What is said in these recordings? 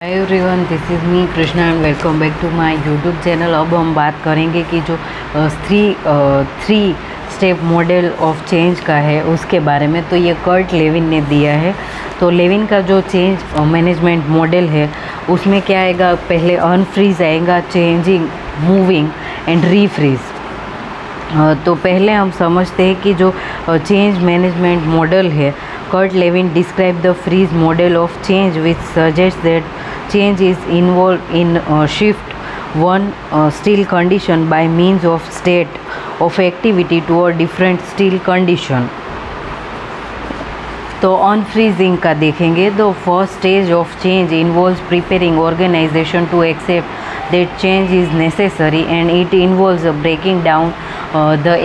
Hi everyone, this is me Krishna and welcome back to my YouTube channel. अब हम बात करेंगे कि जो three step model of change का है उसके बारे में। तो ये कर्ट लेविन ने दिया है। तो लेविन का जो चेंज मैनेजमेंट मॉडल है उसमें क्या आएगा, पहले अनफ्रीज आएगा, चेंजिंग, मूविंग एंड रीफ्रीज। तो पहले हम समझते हैं कि जो चेंज मैनेजमेंट मॉडल है, Kurt Lewin describe the freeze model of change which suggest that change is involved in shift one still condition by means of state of activity to a different still condition। तो unfreezing का देखेंगे तो first stage of change involves preparing organisation to accept that change is necessary and it involves breaking down the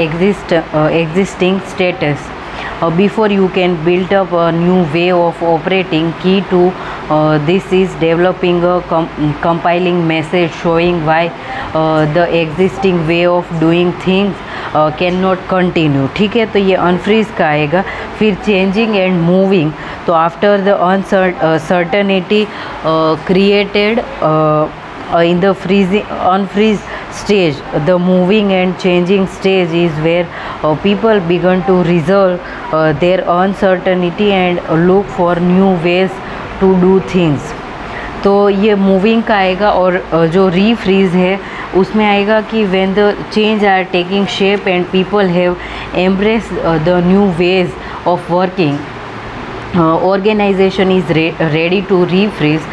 existing status before you can build up a new way of operating. Key to this is developing a compiling message showing why the existing way of doing things cannot continue। ठीक है, तो ये unfreeze का आएगा। फिर changing and moving, तो after the uncertainty created in the unfreeze stage, the moving and changing stage is where people begin to resolve their uncertainty and look for new ways to do things। तो ये moving का आएगा। और जो रीफ्रीज है उसमें आएगा कि when the change are taking shape and people have embraced the new ways of working, organization is ready to refreeze।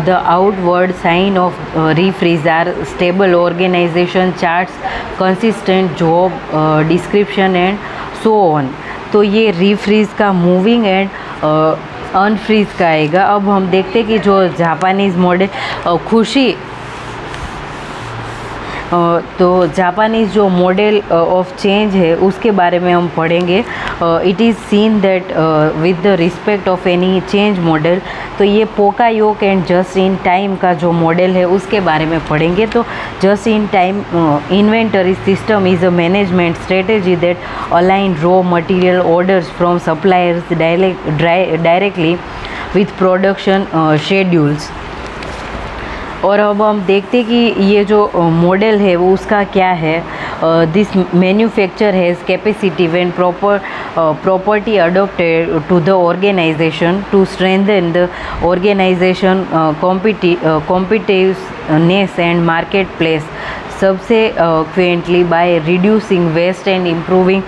The outward sign of refreeze are stable organization charts, consistent job description and so on। तो ये refreeze का moving and unfreeze का आएगा। अब हम देखते हैं कि जो जापानीज़ मॉडल खुशी, तो जापानीज़ जो मॉडल ऑफ चेंज है उसके बारे में हम पढ़ेंगे। It is seen that with the respect of any change model, तो ये पोकायोक एंड जस्ट इन टाइम का जो मॉडल है उसके बारे में पढ़ेंगे। तो just in time inventory system is a management strategy that align raw material orders from suppliers directly with production schedules. और अब हम देखते कि ये जो मॉडल है वो उसका क्या है। This manufacture has capacity when property adopted to the organisation to strengthen the organisation competitiveness and market place subsequently by reducing waste and improving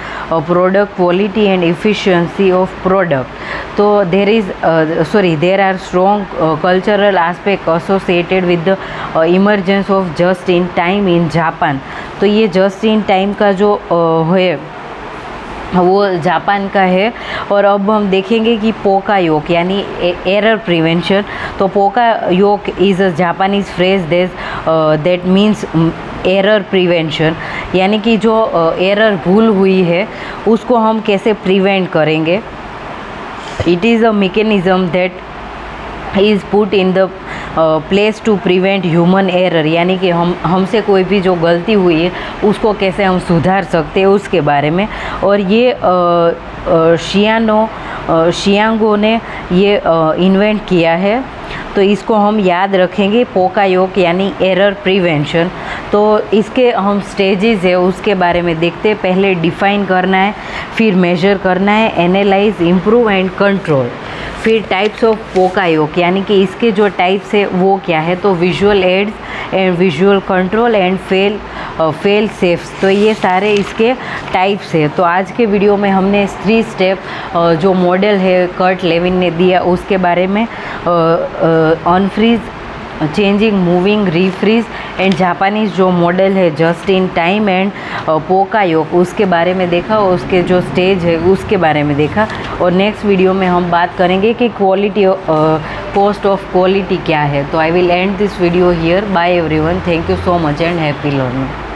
product quality and efficiency of product। तो there are strong cultural aspects associated with the emergence of just in time in Japan। तो ये just in time का जो है वो Japan का है। और अब हम देखेंगे कि पोका योग यानी एरर प्रिवेंशन। तो पोका योग is a Japanese phrase that means error prevention, यानी कि जो एरर भूल हुई है उसको हम कैसे प्रिवेंट करेंगे। It is a mechanism that is put in the place to prevent human error, यानी कि हमसे कोई भी जो गलती हुई है उसको कैसे हम सुधार सकते हैं उसके बारे में। और ये शियांगो ने ये इन्वेंट किया है। तो इसको हम याद रखेंगे, पोका योग यानी एरर प्रिवेंशन। तो इसके हम स्टेजेस है उसके बारे में देखते हैं। पहले डिफ़ाइन करना है, फिर मेजर करना है, एनालाइज, इम्प्रूव एंड कंट्रोल। फिर टाइप्स ऑफ पोका योग, यानी कि इसके जो टाइप्स है वो क्या है। तो visual aids and visual control and fail safes, तो ये सारे इसके टाइप्स है। तो आज के वीडियो में हमने 3 स्टेप जो मॉडल है कर्ट लेविन ने दिया उसके बारे में, unfreeze, changing, moving, refreeze and Japanese जो मॉडल है just in time and poka yoke उसके बारे में देखा, और उसके जो स्टेज है उसके बारे में देखा। और नेक्स्ट वीडियो में हम बात करेंगे कि क्वालिटी कॉस्ट ऑफ क्वालिटी क्या है। तो I will end this video here. Bye everyone, thank you so much and happy learning.